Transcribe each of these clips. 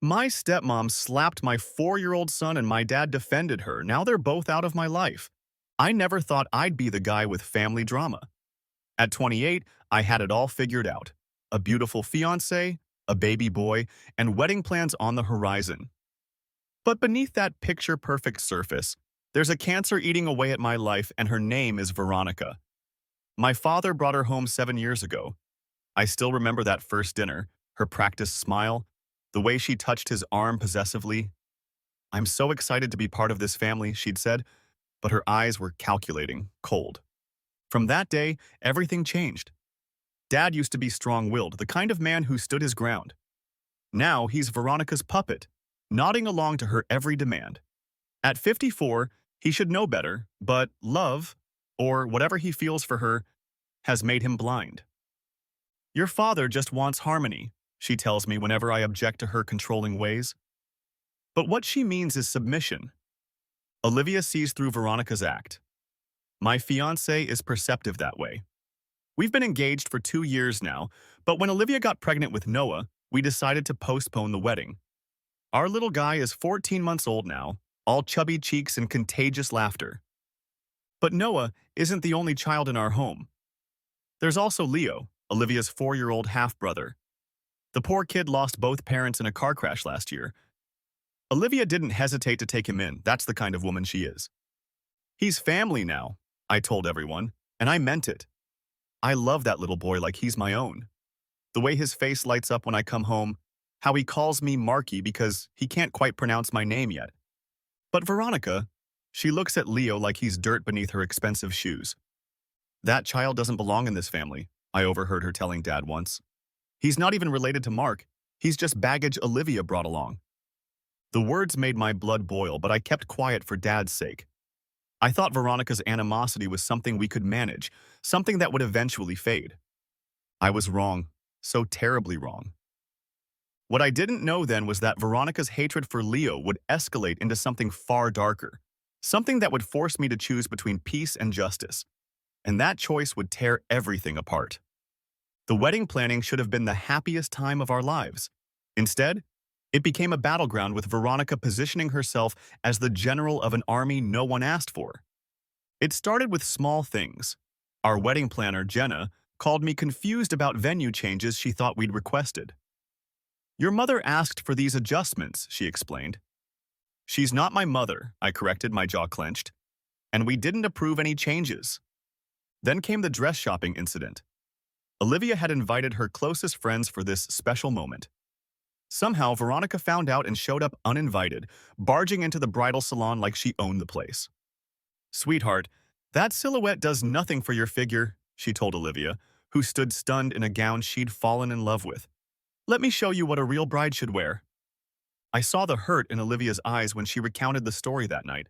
My stepmom slapped my 4-year-old son and my dad defended her. Now they're both out of my life. I never thought I'd be the guy with family drama. At 28, I had it all figured out. A beautiful fiancé, a baby boy, and wedding plans on the horizon. But beneath that picture-perfect surface, there's a cancer eating away at my life, and her name is Veronica. My father brought her home 7 years ago. I still remember that first dinner, her practiced smile, the way she touched his arm possessively. "I'm so excited to be part of this family," she'd said, but her eyes were calculating, cold. From that day, everything changed. Dad used to be strong-willed, the kind of man who stood his ground. Now he's Veronica's puppet, nodding along to her every demand. At 54, he should know better, but love, or whatever he feels for her, has made him blind. "Your father just wants harmony," she tells me whenever I object to her controlling ways. But what she means is submission. Olivia sees through Veronica's act. My fiancé is perceptive that way. We've been engaged for 2 years now, but when Olivia got pregnant with Noah, we decided to postpone the wedding. Our little guy is 14 months old now, all chubby cheeks and contagious laughter. But Noah isn't the only child in our home. There's also Leo, Olivia's 4-year-old half-brother. The poor kid lost both parents in a car crash last year. Olivia didn't hesitate to take him in. That's the kind of woman she is. "He's family now," I told everyone, and I meant it. I love that little boy like he's my own. The way his face lights up when I come home, how he calls me Marky because he can't quite pronounce my name yet. But Veronica, she looks at Leo like he's dirt beneath her expensive shoes. "That child doesn't belong in this family," I overheard her telling Dad once. "He's not even related to Mark. He's just baggage Olivia brought along." The words made my blood boil, but I kept quiet for Dad's sake. I thought Veronica's animosity was something we could manage, something that would eventually fade. I was wrong, so terribly wrong. What I didn't know then was that Veronica's hatred for Leo would escalate into something far darker, something that would force me to choose between peace and justice, and that choice would tear everything apart. The wedding planning should have been the happiest time of our lives. Instead, it became a battleground with Veronica positioning herself as the general of an army no one asked for. It started with small things. Our wedding planner, Jenna, called me confused about venue changes she thought we'd requested. "Your mother asked for these adjustments," she explained. "She's not my mother," I corrected, my jaw clenched. "And we didn't approve any changes." Then came the dress shopping incident. Olivia had invited her closest friends for this special moment. Somehow, Veronica found out and showed up uninvited, barging into the bridal salon like she owned the place. "Sweetheart, that silhouette does nothing for your figure," she told Olivia, who stood stunned in a gown she'd fallen in love with. "Let me show you what a real bride should wear." I saw the hurt in Olivia's eyes when she recounted the story that night.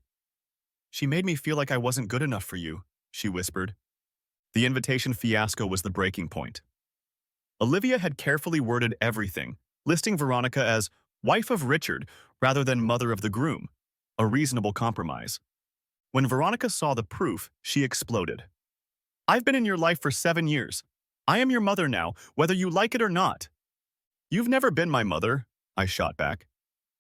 "She made me feel like I wasn't good enough for you," she whispered. The invitation fiasco was the breaking point. Olivia had carefully worded everything, listing Veronica as wife of Richard rather than mother of the groom, a reasonable compromise. When Veronica saw the proof, she exploded. "I've been in your life for 7 years. I am your mother now, whether you like it or not." "You've never been my mother," I shot back.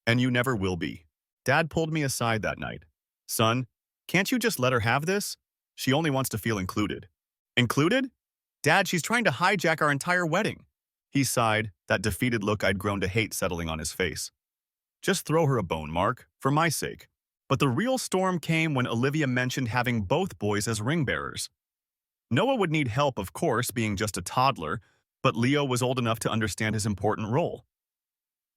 "And you never will be." Dad pulled me aside that night. "Son, can't you just let her have this? She only wants to feel included." "Included? Dad, she's trying to hijack our entire wedding." He sighed, that defeated look I'd grown to hate settling on his face. "Just throw her a bone, Mark, for my sake." But the real storm came when Olivia mentioned having both boys as ring bearers. Noah would need help, of course, being just a toddler, but Leo was old enough to understand his important role.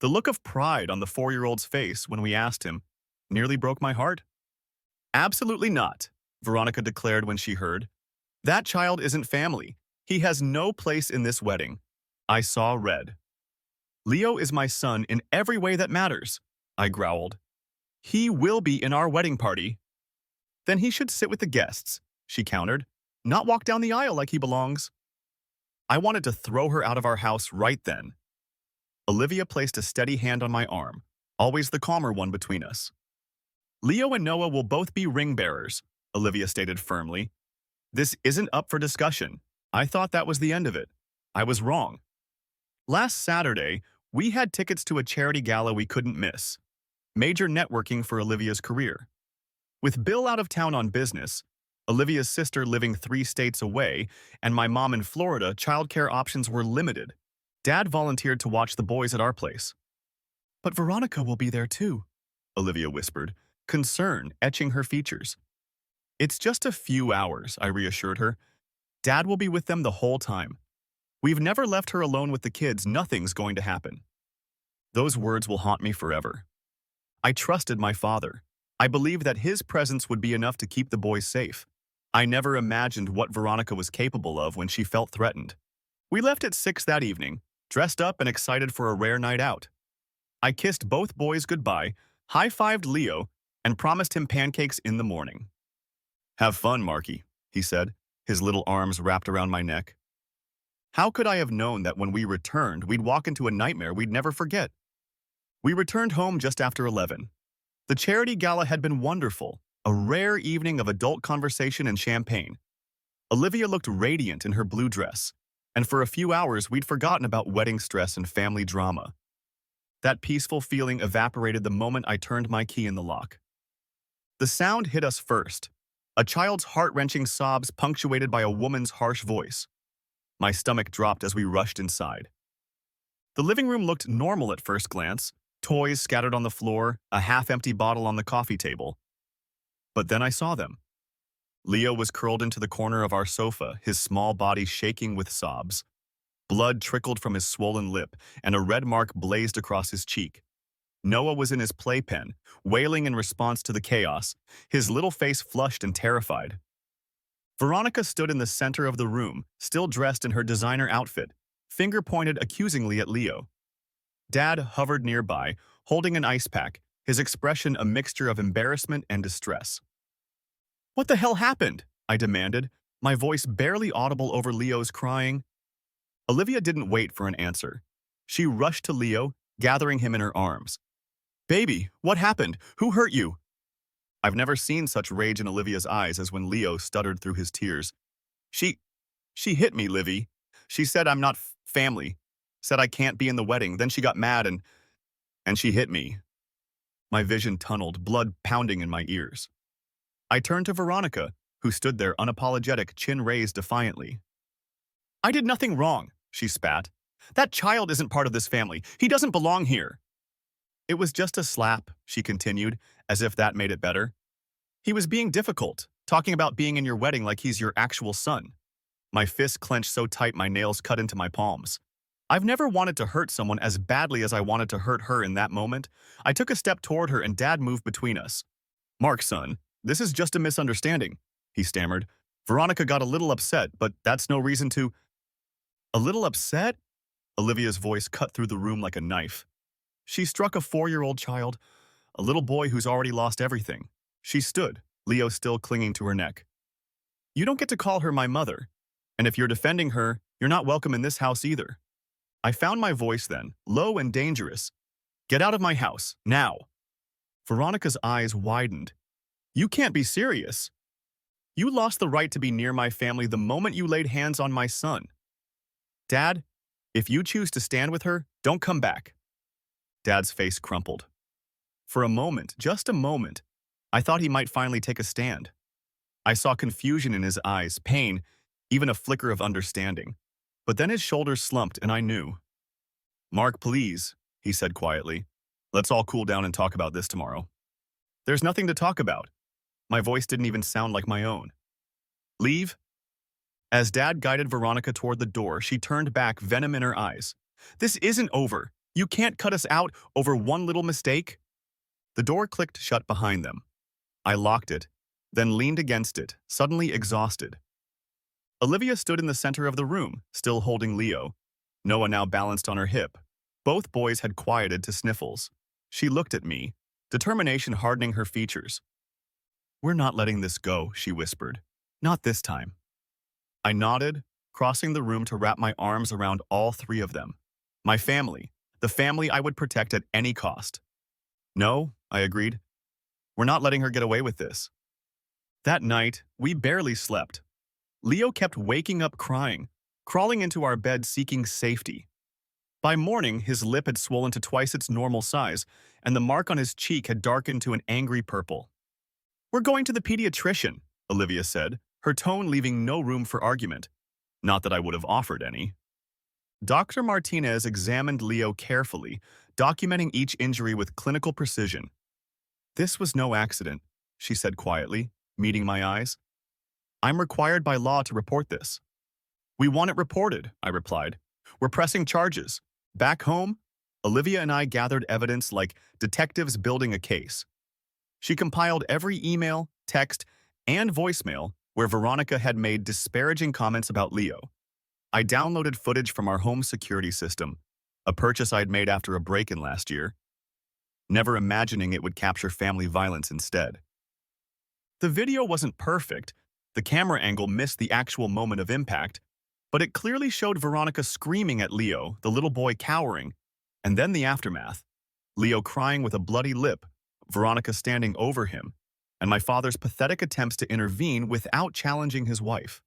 The look of pride on the 4-year-old's face when we asked him nearly broke my heart. "Absolutely not," Veronica declared when she heard. "That child isn't family. He has no place in this wedding." I saw red. "Leo is my son in every way that matters," I growled. "He will be in our wedding party." "Then he should sit with the guests," she countered, "not walk down the aisle like he belongs." I wanted to throw her out of our house right then. Olivia placed a steady hand on my arm, always the calmer one between us. "Leo and Noah will both be ring bearers," Olivia stated firmly. "This isn't up for discussion." I thought that was the end of it. I was wrong. Last Saturday, We had tickets to a charity gala we couldn't miss. Major networking for Olivia's career. With Bill out of town on business, Olivia's sister living 3 states away, and my mom in Florida, childcare options were limited. Dad volunteered to watch the boys at our place. But Veronica will be there too, Olivia whispered, concern etching her features. It's just a few hours, I reassured her. Dad will be with them the whole time. We've never left her alone with the kids. Nothing's going to happen. Those words will haunt me forever. I trusted my father. I believed that his presence would be enough to keep the boys safe. I never imagined what Veronica was capable of when she felt threatened. We left at 6 that evening, dressed up and excited for a rare night out. I kissed both boys goodbye, high-fived Leo, and promised him pancakes in the morning. Have fun, Marky, he said, his little arms wrapped around my neck. How could I have known that when we returned, we'd walk into a nightmare we'd never forget? We returned home just after 11. The charity gala had been wonderful, a rare evening of adult conversation and champagne. Olivia looked radiant in her blue dress, and for a few hours we'd forgotten about wedding stress and family drama. That peaceful feeling evaporated the moment I turned my key in the lock. The sound hit us first, a child's heart-wrenching sobs punctuated by a woman's harsh voice. My stomach dropped as we rushed inside. The living room looked normal at first glance, toys scattered on the floor, a half-empty bottle on the coffee table. But then I saw them. Leo was curled into the corner of our sofa, his small body shaking with sobs. Blood trickled from his swollen lip, and a red mark blazed across his cheek. Noah was in his playpen, wailing in response to the chaos, his little face flushed and terrified. Veronica stood in the center of the room, still dressed in her designer outfit, finger pointed accusingly at Leo. Dad hovered nearby, holding an ice pack, his expression a mixture of embarrassment and distress. What the hell happened? I demanded, my voice barely audible over Leo's crying. Olivia didn't wait for an answer. She rushed to Leo, gathering him in her arms. Baby, what happened? Who hurt you? I've never seen such rage in Olivia's eyes as when Leo stuttered through his tears. She hit me, Livy. She said I'm not family. Said I can't be in the wedding. Then she got mad and she hit me. My vision tunneled, blood pounding in my ears. I turned to Veronica, who stood there unapologetic, chin raised defiantly. I did nothing wrong, she spat. That child isn't part of this family. He doesn't belong here. It was just a slap, she continued, as if that made it better. He was being difficult, talking about being in your wedding like he's your actual son. My fist clenched so tight my nails cut into my palms. I've never wanted to hurt someone as badly as I wanted to hurt her in that moment. I took a step toward her and Dad moved between us. Mark, son, this is just a misunderstanding, he stammered. Veronica got a little upset, but that's no reason to… A little upset? Olivia's voice cut through the room like a knife. She struck a 4-year-old child, a little boy who's already lost everything. She stood, Leo still clinging to her neck. You don't get to call her my mother, and if you're defending her, you're not welcome in this house either. I found my voice then, low and dangerous. Get out of my house, now. Veronica's eyes widened. You can't be serious. You lost the right to be near my family the moment you laid hands on my son. Dad, if you choose to stand with her, don't come back. Dad's face crumpled. For a moment, just a moment, I thought he might finally take a stand. I saw confusion in his eyes, pain, even a flicker of understanding. But then his shoulders slumped and I knew. Mark, please, he said quietly. Let's all cool down and talk about this tomorrow. There's nothing to talk about. My voice didn't even sound like my own. Leave? As Dad guided Veronica toward the door, she turned back, venom in her eyes. This isn't over. You can't cut us out over one little mistake. The door clicked shut behind them. I locked it, then leaned against it, suddenly exhausted. Olivia stood in the center of the room, still holding Leo. Noah now balanced on her hip. Both boys had quieted to sniffles. She looked at me, determination hardening her features. We're not letting this go, she whispered. Not this time. I nodded, crossing the room to wrap my arms around all 3 of them. My family, the family I would protect at any cost. No, I agreed. We're not letting her get away with this. That night, we barely slept. Leo kept waking up crying, crawling into our bed seeking safety. By morning, his lip had swollen to twice its normal size, and the mark on his cheek had darkened to an angry purple. "We're going to the pediatrician," Olivia said, her tone leaving no room for argument. Not that I would have offered any. Dr. Martinez examined Leo carefully, documenting each injury with clinical precision. "This was no accident," she said quietly, meeting my eyes. "I'm required by law to report this." "We want it reported," I replied. "We're pressing charges." Back home, Olivia and I gathered evidence like detectives building a case. She compiled every email, text, and voicemail where Veronica had made disparaging comments about Leo. I downloaded footage from our home security system, a purchase I'd made after a break-in last year, never imagining it would capture family violence instead. The video wasn't perfect. The camera angle missed the actual moment of impact, but it clearly showed Veronica screaming at Leo, the little boy cowering, and then the aftermath. Leo crying with a bloody lip, Veronica standing over him, and my father's pathetic attempts to intervene without challenging his wife.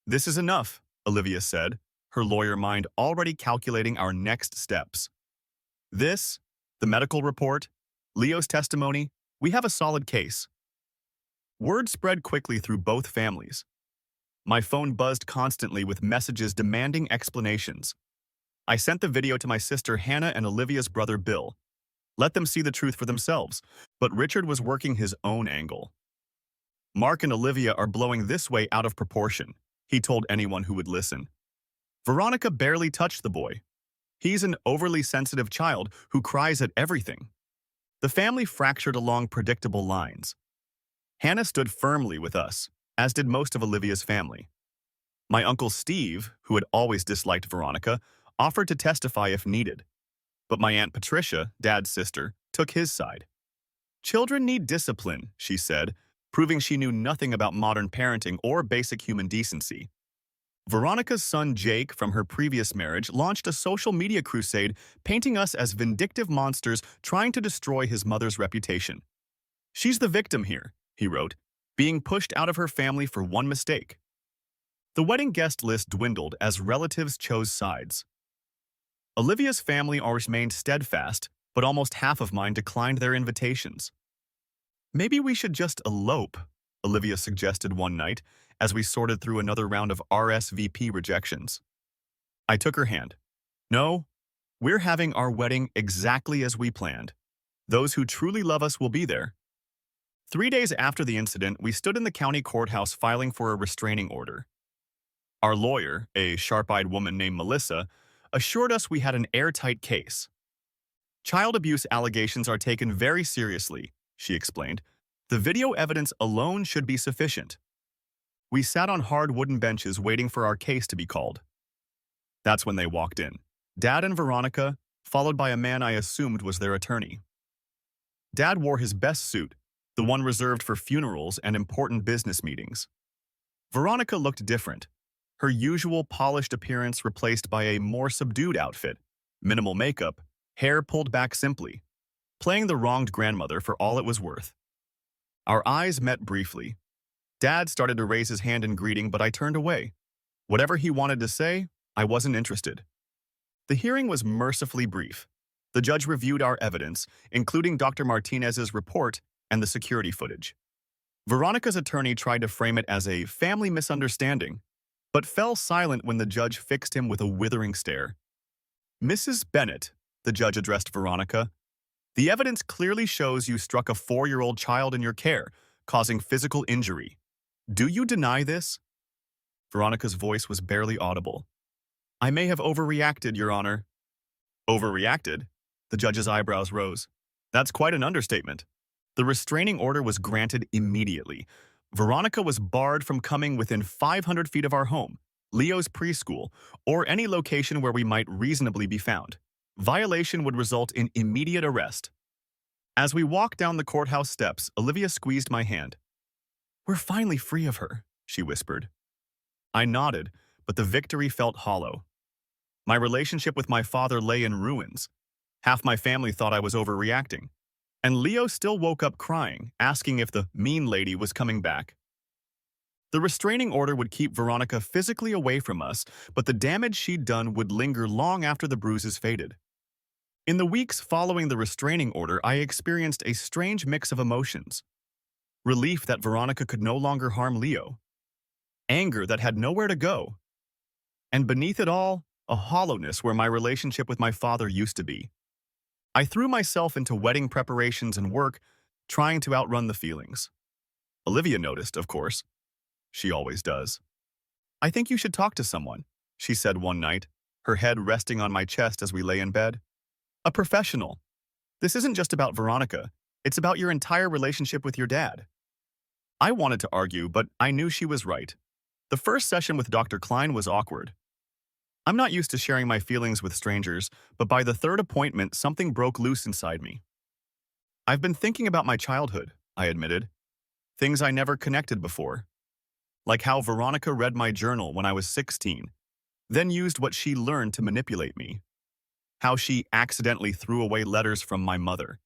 "This is enough," Olivia said, her lawyer mind already calculating our next steps. "This, the medical report, Leo's testimony, we have a solid case." Word spread quickly through both families. My phone buzzed constantly with messages demanding explanations. I sent the video to my sister Hannah and Olivia's brother Bill. Let them see the truth for themselves, but Richard was working his own angle. "Mark and Olivia are blowing this way out of proportion," he told anyone who would listen. "Veronica barely touched the boy. He's an overly sensitive child who cries at everything." The family fractured along predictable lines. Hannah stood firmly with us, as did most of Olivia's family. My uncle Steve, who had always disliked Veronica, offered to testify if needed. But my Aunt Patricia, Dad's sister, took his side. "Children need discipline," she said, proving she knew nothing about modern parenting or basic human decency. Veronica's son Jake, from her previous marriage, launched a social media crusade painting us as vindictive monsters trying to destroy his mother's reputation. "She's the victim here," he wrote, "being pushed out of her family for one mistake." The wedding guest list dwindled as relatives chose sides. Olivia's family remained steadfast, but almost half of mine declined their invitations. "Maybe we should just elope," Olivia suggested one night as we sorted through another round of RSVP rejections. I took her hand. "No, we're having our wedding exactly as we planned. Those who truly love us will be there." 3 days after the incident, we stood in the county courthouse filing for a restraining order. Our lawyer, a sharp-eyed woman named Melissa, assured us we had an airtight case. "Child abuse allegations are taken very seriously," she explained. "The video evidence alone should be sufficient." We sat on hard wooden benches waiting for our case to be called. That's when they walked in. Dad and Veronica, followed by a man I assumed was their attorney. Dad wore his best suit, the one reserved for funerals and important business meetings. Veronica looked different, her usual polished appearance replaced by a more subdued outfit, minimal makeup, hair pulled back simply, playing the wronged grandmother for all it was worth. Our eyes met briefly. Dad started to raise his hand in greeting, but I turned away. Whatever he wanted to say, I wasn't interested. The hearing was mercifully brief. The judge reviewed our evidence, including Dr. Martinez's report and the security footage. Veronica's attorney tried to frame it as a family misunderstanding, but fell silent when the judge fixed him with a withering stare. "Mrs. Bennett," the judge addressed Veronica, "the evidence clearly shows you struck a 4-year-old child in your care, causing physical injury. Do you deny this?" Veronica's voice was barely audible. "I may have overreacted, Your Honor." "Overreacted?" The judge's eyebrows rose. "That's quite an understatement." The restraining order was granted immediately. Veronica was barred from coming within 500 feet of our home, Leo's preschool, or any location where we might reasonably be found. Violation would result in immediate arrest. As we walked down the courthouse steps, Olivia squeezed my hand. "We're finally free of her," she whispered. I nodded, but the victory felt hollow. My relationship with my father lay in ruins. Half my family thought I was overreacting. And Leo still woke up crying, asking if the mean lady was coming back. The restraining order would keep Veronica physically away from us, but the damage she'd done would linger long after the bruises faded. In the weeks following the restraining order, I experienced a strange mix of emotions. Relief that Veronica could no longer harm Leo, anger that had nowhere to go, and beneath it all, a hollowness where my relationship with my father used to be. I threw myself into wedding preparations and work, trying to outrun the feelings. Olivia noticed, of course. She always does. "I think you should talk to someone," she said one night, her head resting on my chest as we lay in bed. "A professional. This isn't just about Veronica. It's about your entire relationship with your dad." I wanted to argue, but I knew she was right. The first session with Dr. Klein was awkward. I'm not used to sharing my feelings with strangers, but by the third appointment, something broke loose inside me. "I've been thinking about my childhood," I admitted. Things I never connected before. Like how Veronica read my journal when I was 16, then used what she learned to manipulate me. How she accidentally threw away letters from my mother.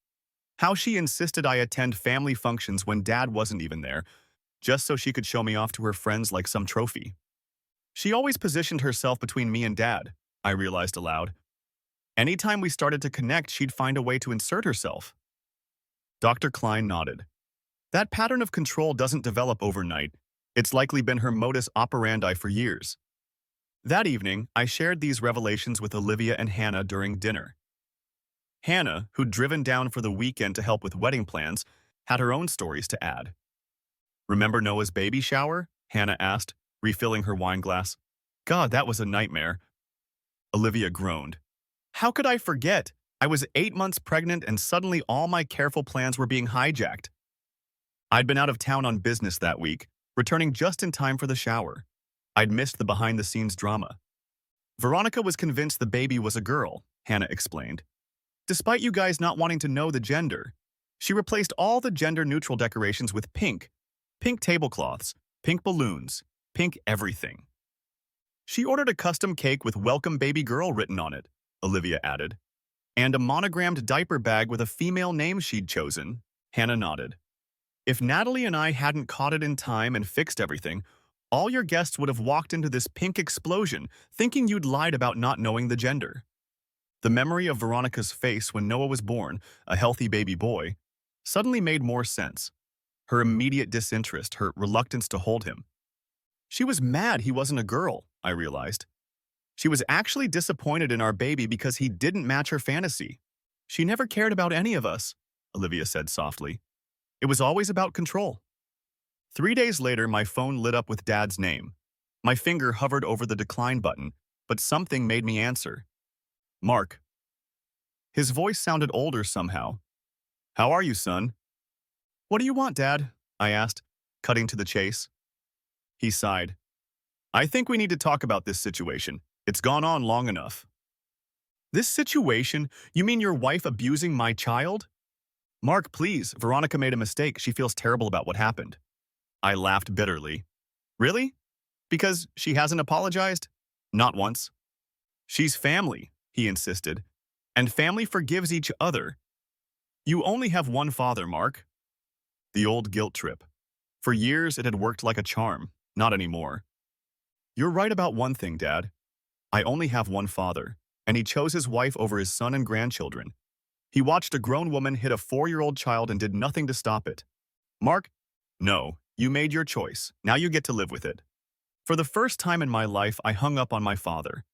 How she insisted I attend family functions when Dad wasn't even there, just so she could show me off to her friends like some trophy. She always positioned herself between me and Dad, I realized aloud. Anytime we started to connect, she'd find a way to insert herself. Dr. Klein nodded. That pattern of control doesn't develop overnight. It's likely been her modus operandi for years. That evening, I shared these revelations with Olivia and Hannah during dinner. Hannah, who'd driven down for the weekend to help with wedding plans, had her own stories to add. "Remember Noah's baby shower?" Hannah asked, refilling her wine glass. "God, that was a nightmare." Olivia groaned. "How could I forget? I was 8 months pregnant and suddenly all my careful plans were being hijacked." I'd been out of town on business that week, returning just in time for the shower. I'd missed the behind-the-scenes drama. "Veronica was convinced the baby was a girl," Hannah explained. "Despite you guys not wanting to know the gender, she replaced all the gender-neutral decorations with pink tablecloths, pink balloons, pink everything. She ordered a custom cake with 'Welcome Baby Girl' written on it," Olivia added, "and a monogrammed diaper bag with a female name she'd chosen." Hannah nodded. "If Natalie and I hadn't caught it in time and fixed everything, all your guests would have walked into this pink explosion, thinking you'd lied about not knowing the gender." The memory of Veronica's face when Noah was born, a healthy baby boy, suddenly made more sense. Her immediate disinterest, her reluctance to hold him. She was mad he wasn't a girl, I realized. She was actually disappointed in our baby because he didn't match her fantasy. "She never cared about any of us," Olivia said softly. "It was always about control." 3 days later, my phone lit up with Dad's name. My finger hovered over the decline button, but something made me answer. "Mark." His voice sounded older somehow. "How are you, son?" "What do you want, Dad?" I asked, cutting to the chase. He sighed. "I think we need to talk about this situation. It's gone on long enough." "This situation? You mean your wife abusing my child?" "Mark, please. Veronica made a mistake. She feels terrible about what happened." I laughed bitterly. "Really? Because she hasn't apologized?" "Not once." "She's family," he insisted. "And family forgives each other." "You only have one father, Mark." The old guilt trip. For years, it had worked like a charm. Not anymore. "You're right about one thing, Dad. I only have one father, and he chose his wife over his son and grandchildren. He watched a grown woman hit a 4-year-old child and did nothing to stop it. Mark, no, you made your choice. Now you get to live with it." For the first time in my life, I hung up on my father.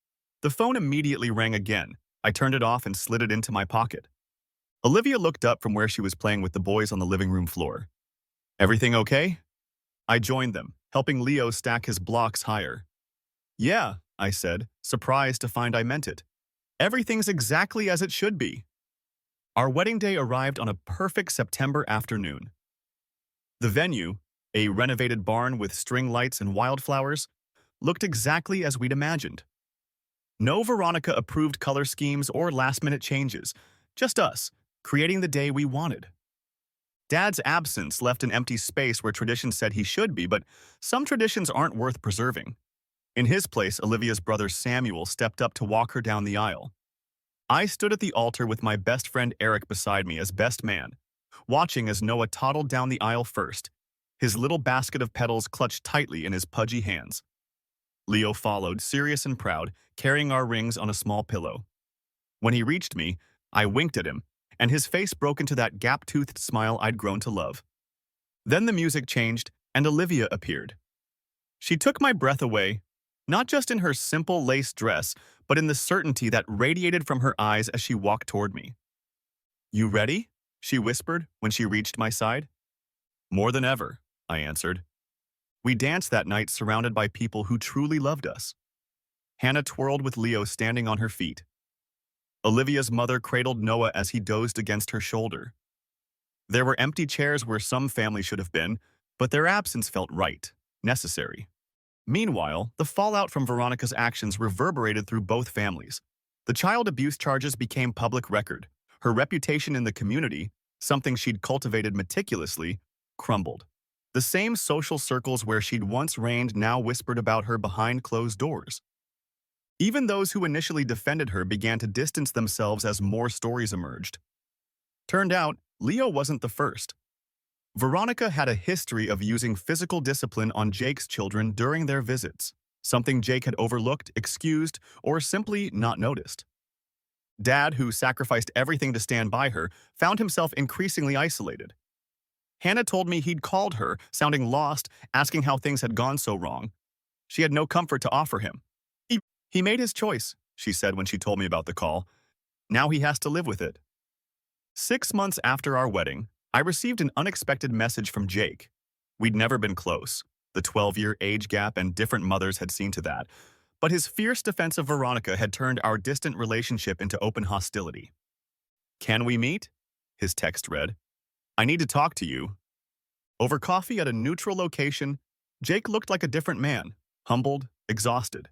The phone immediately rang again. I turned it off and slid it into my pocket. Olivia looked up from where she was playing with the boys on the living room floor. "Everything okay?" I joined them, helping Leo stack his blocks higher. "Yeah," I said, surprised to find I meant it. "Everything's exactly as it should be." Our wedding day arrived on a perfect September afternoon. The venue, a renovated barn with string lights and wildflowers, looked exactly as we'd imagined. No Veronica-approved color schemes or last-minute changes, just us, creating the day we wanted. Dad's absence left an empty space where tradition said he should be, but some traditions aren't worth preserving. In his place, Olivia's brother Samuel stepped up to walk her down the aisle. I stood at the altar with my best friend Eric beside me as best man, watching as Noah toddled down the aisle first, his little basket of petals clutched tightly in his pudgy hands. Leo followed, serious and proud, carrying our rings on a small pillow. When he reached me, I winked at him, and his face broke into that gap-toothed smile I'd grown to love. Then the music changed, and Olivia appeared. She took my breath away, not just in her simple lace dress, but in the certainty that radiated from her eyes as she walked toward me. "You ready?" she whispered when she reached my side. "More than ever," I answered. We danced that night surrounded by people who truly loved us. Hannah twirled with Leo standing on her feet. Olivia's mother cradled Noah as he dozed against her shoulder. There were empty chairs where some family should have been, but their absence felt right, necessary. Meanwhile, the fallout from Veronica's actions reverberated through both families. The child abuse charges became public record. Her reputation in the community, something she'd cultivated meticulously, crumbled. The same social circles where she'd once reigned now whispered about her behind closed doors. Even those who initially defended her began to distance themselves as more stories emerged. Turned out, Leo wasn't the first. Veronica had a history of using physical discipline on Jake's children during their visits, something Jake had overlooked, excused, or simply not noticed. Dad, who sacrificed everything to stand by her, found himself increasingly isolated. Hannah told me he'd called her, sounding lost, asking how things had gone so wrong. She had no comfort to offer him. He made his choice, she said when she told me about the call. Now he has to live with it. 6 months after our wedding, I received an unexpected message from Jake. We'd never been close. The 12-year age gap and different mothers had seen to that. But his fierce defense of Veronica had turned our distant relationship into open hostility. "Can we meet?" his text read. "I need to talk to you." Over coffee at a neutral location, Jake looked like a different man, humbled, exhausted.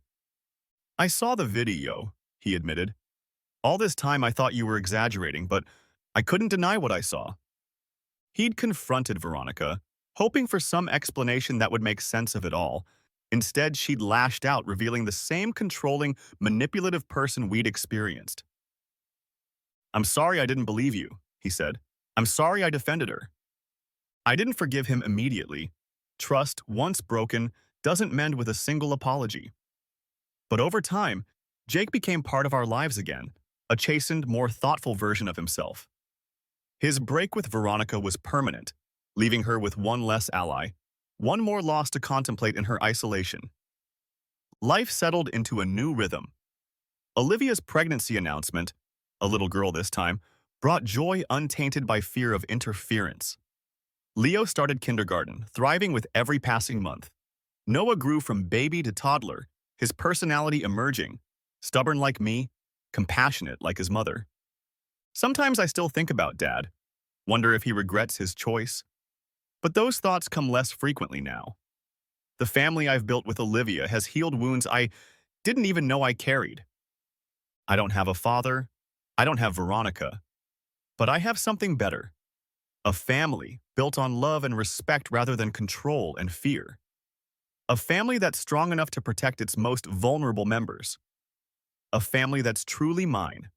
"I saw the video," he admitted. "All this time I thought you were exaggerating, but I couldn't deny what I saw." He'd confronted Veronica, hoping for some explanation that would make sense of it all. Instead, she'd lashed out, revealing the same controlling, manipulative person we'd experienced. "I'm sorry I didn't believe you," he said. "I'm sorry I defended her." I didn't forgive him immediately. Trust, once broken, doesn't mend with a single apology. But over time, Jake became part of our lives again, a chastened, more thoughtful version of himself. His break with Veronica was permanent, leaving her with one less ally, one more loss to contemplate in her isolation. Life settled into a new rhythm. Olivia's pregnancy announcement, a little girl this time, brought joy untainted by fear of interference. Leo started kindergarten, thriving with every passing month. Noah grew from baby to toddler, his personality emerging, stubborn like me, compassionate like his mother. Sometimes I still think about Dad, wonder if he regrets his choice. But those thoughts come less frequently now. The family I've built with Olivia has healed wounds I didn't even know I carried. I don't have a father, I don't have Veronica, but I have something better. A family built on love and respect rather than control and fear. A family that's strong enough to protect its most vulnerable members. A family that's truly mine.